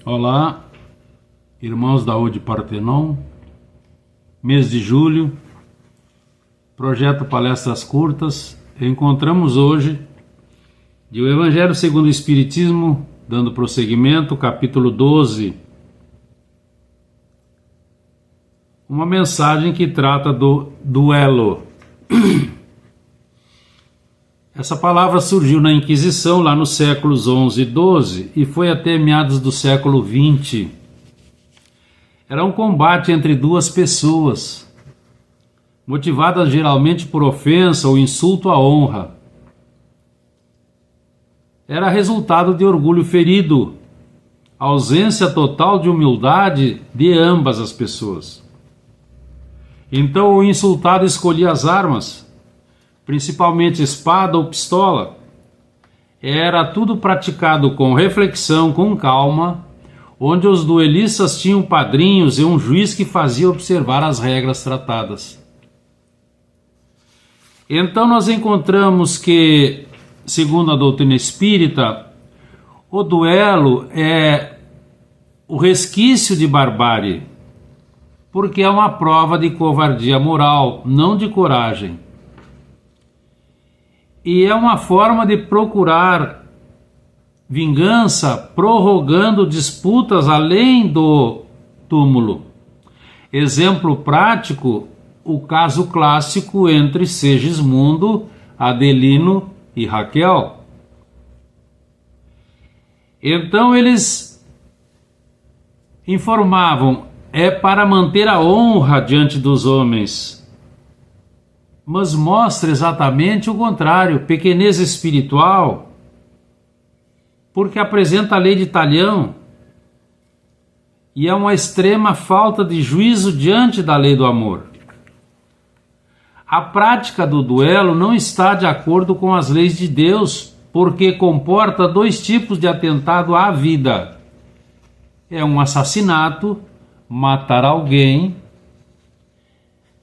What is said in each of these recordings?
Olá, irmãos da Ode Partenon, mês de julho, projeto Palestras Curtas. Encontramos hoje de o Evangelho segundo o Espiritismo, dando prosseguimento, capítulo 12, uma mensagem que trata do duelo. Essa palavra surgiu na Inquisição lá nos séculos XI e XII e foi até meados do século XX. Era um combate entre duas pessoas, motivadas geralmente por ofensa ou insulto à honra. Era resultado de orgulho ferido, ausência total de humildade de ambas as pessoas. Então o insultado escolhia as armas, principalmente espada ou pistola. Era tudo praticado com reflexão, com calma, onde os duelistas tinham padrinhos e um juiz que fazia observar as regras tratadas. Então nós encontramos que, segundo a doutrina espírita, o duelo é o resquício de barbárie, porque é uma prova de covardia moral, não de coragem. E é uma forma de procurar vingança, prorrogando disputas além do túmulo. Exemplo prático, o caso clássico entre Segismundo, Adelino e Raquel. Então eles informavam, é para manter a honra diante dos homens. Mas mostra exatamente o contrário, pequenez espiritual, porque apresenta a lei de Talião e é uma extrema falta de juízo diante da lei do amor. A prática do duelo não está de acordo com as leis de Deus, porque comporta dois tipos de atentado à vida. É um assassinato, matar alguém,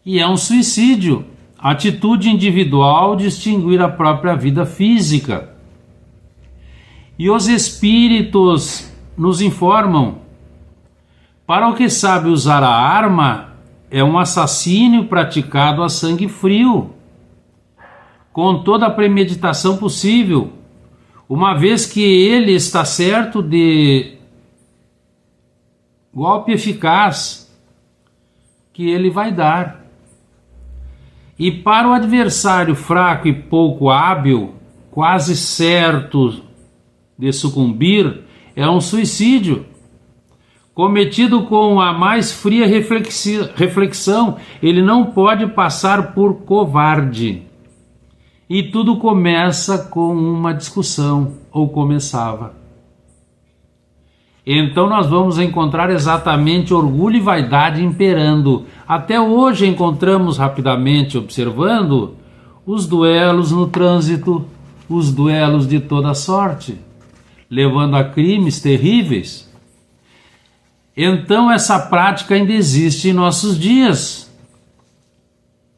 e é um suicídio, atitude individual de extinguir a própria vida física. E os espíritos nos informam, para o que sabe usar a arma, é um assassínio praticado a sangue frio, com toda a premeditação possível, uma vez que ele está certo de golpe eficaz que ele vai dar. E para o adversário fraco e pouco hábil, quase certo de sucumbir, é um suicídio, cometido com a mais fria reflexão. Ele não pode passar por covarde. E tudo começa com uma discussão, ou começava. Então nós vamos encontrar exatamente orgulho e vaidade imperando. Até hoje encontramos rapidamente, observando, os duelos no trânsito, os duelos de toda sorte, levando a crimes terríveis. Então essa prática ainda existe em nossos dias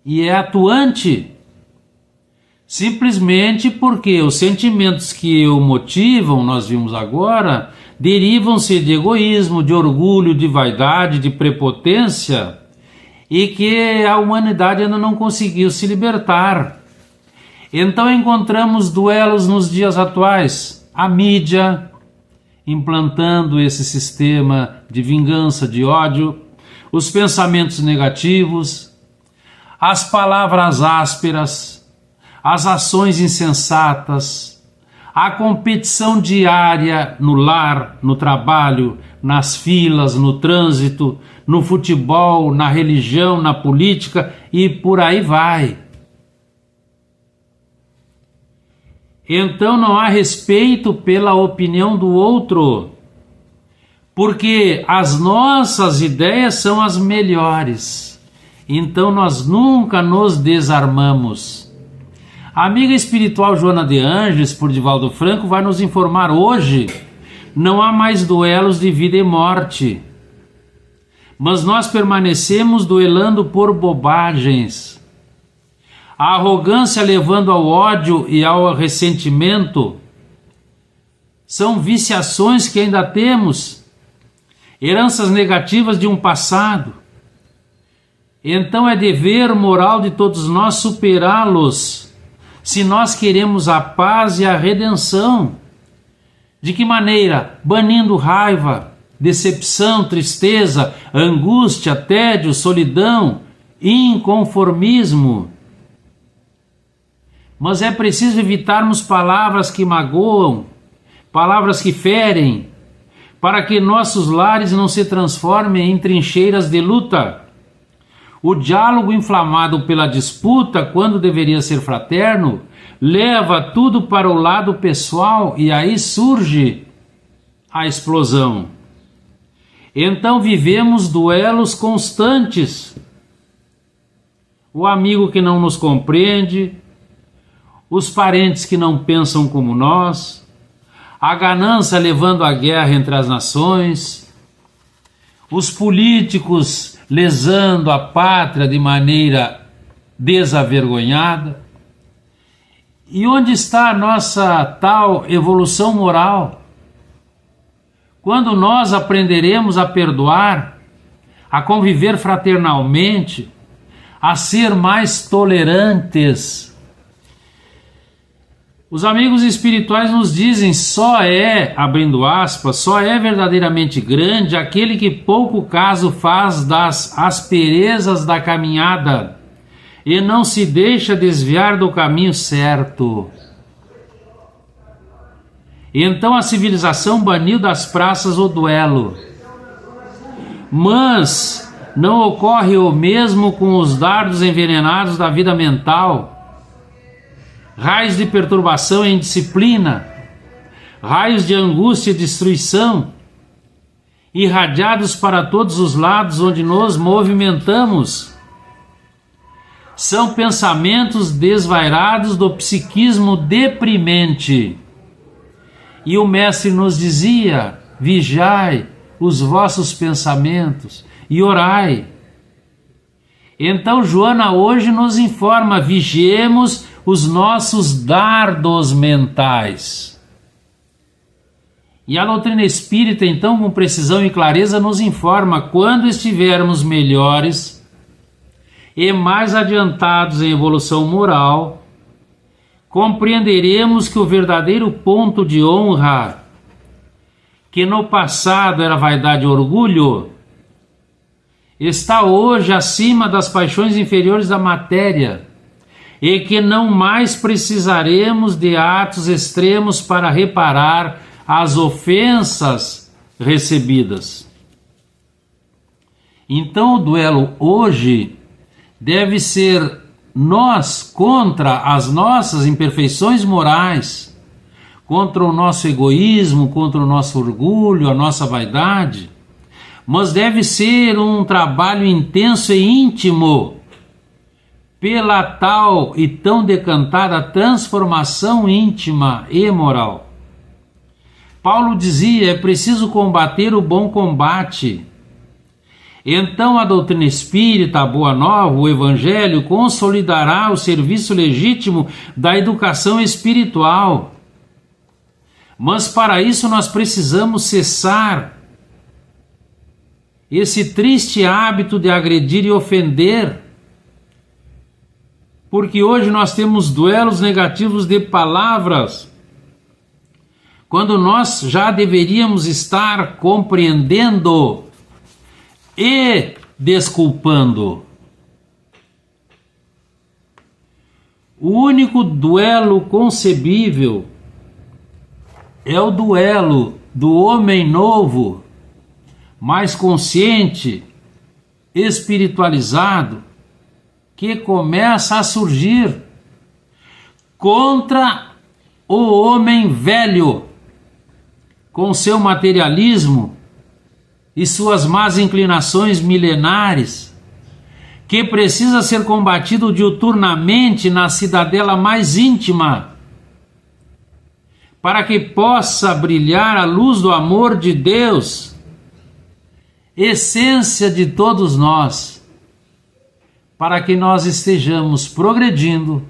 e é atuante, simplesmente porque os sentimentos que o motivam, nós vimos agora, derivam-se de egoísmo, de orgulho, de vaidade, de prepotência, e que a humanidade ainda não conseguiu se libertar. Então encontramos duelos nos dias atuais, a mídia implantando esse sistema de vingança, de ódio, os pensamentos negativos, as palavras ásperas, as ações insensatas, a competição diária no lar, no trabalho, nas filas, no trânsito, no futebol, na religião, na política e por aí vai. Então não há respeito pela opinião do outro, porque as nossas ideias são as melhores. Então nós nunca nos desarmamos. A amiga espiritual Joana de Ângeles, por Divaldo Franco, vai nos informar hoje: não há mais duelos de vida e morte, mas nós permanecemos duelando por bobagens. A arrogância levando ao ódio e ao ressentimento são viciações que ainda temos heranças negativas de um passado. Então é dever moral de todos nós superá-los, se nós queremos a paz e a redenção. De que maneira? Banindo raiva, decepção, tristeza, angústia, tédio, solidão, inconformismo. Mas é preciso evitarmos palavras que magoam, palavras que ferem, para que nossos lares não se transformem em trincheiras de luta. O diálogo inflamado pela disputa, quando deveria ser fraterno, leva tudo para o lado pessoal e aí surge a explosão. Então vivemos duelos constantes. O amigo que não nos compreende, os parentes que não pensam como nós, a ganância levando à guerra entre as nações, os políticos lesando a pátria de maneira desavergonhada. E onde está a nossa tal evolução moral? Quando nós aprenderemos a perdoar, a conviver fraternalmente, a ser mais tolerantes. Os amigos espirituais nos dizem, abrindo aspas, só é verdadeiramente grande aquele que pouco caso faz das asperezas da caminhada e não se deixa desviar do caminho certo. Então a civilização baniu das praças o duelo. Mas não ocorre o mesmo com os dardos envenenados da vida mental. Raios de perturbação e indisciplina, raios de angústia e destruição, irradiados para todos os lados onde nos movimentamos. São pensamentos desvairados do psiquismo deprimente. E o mestre nos dizia, vigiai os vossos pensamentos e orai. Então Joana hoje nos informa, vigiemos os nossos dardos mentais. E a doutrina espírita, então, com precisão e clareza, nos informa, quando estivermos melhores e mais adiantados em evolução moral, compreenderemos que o verdadeiro ponto de honra, que no passado era vaidade e orgulho, está hoje acima das paixões inferiores da matéria, e que não mais precisaremos de atos extremos para reparar as ofensas recebidas. Então o duelo hoje deve ser nós contra as nossas imperfeições morais, contra o nosso egoísmo, contra o nosso orgulho, a nossa vaidade, mas deve ser um trabalho intenso e íntimo pela tal e tão decantada transformação íntima e moral. Paulo dizia, é preciso combater o bom combate. Então a doutrina espírita, a Boa Nova, o Evangelho, consolidará o serviço legítimo da educação espiritual. Mas para isso nós precisamos cessar esse triste hábito de agredir e ofender, porque hoje nós temos duelos negativos de palavras, quando nós já deveríamos estar compreendendo e desculpando. O único duelo concebível é o duelo do homem novo, mais consciente, espiritualizado, que começa a surgir contra o homem velho, com seu materialismo e suas más inclinações milenares, que precisa ser combatido diuturnamente na cidadela mais íntima, para que possa brilhar a luz do amor de Deus, essência de todos nós, para que nós estejamos progredindo,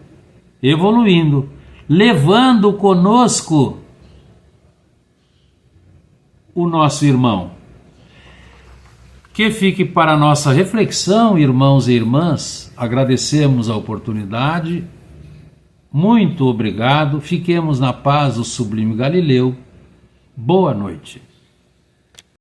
evoluindo, levando conosco o nosso irmão. que fique para nossa reflexão, irmãos e irmãs. Agradecemos a oportunidade. Muito obrigado. Fiquemos na paz do Sublime Galileu. Boa noite.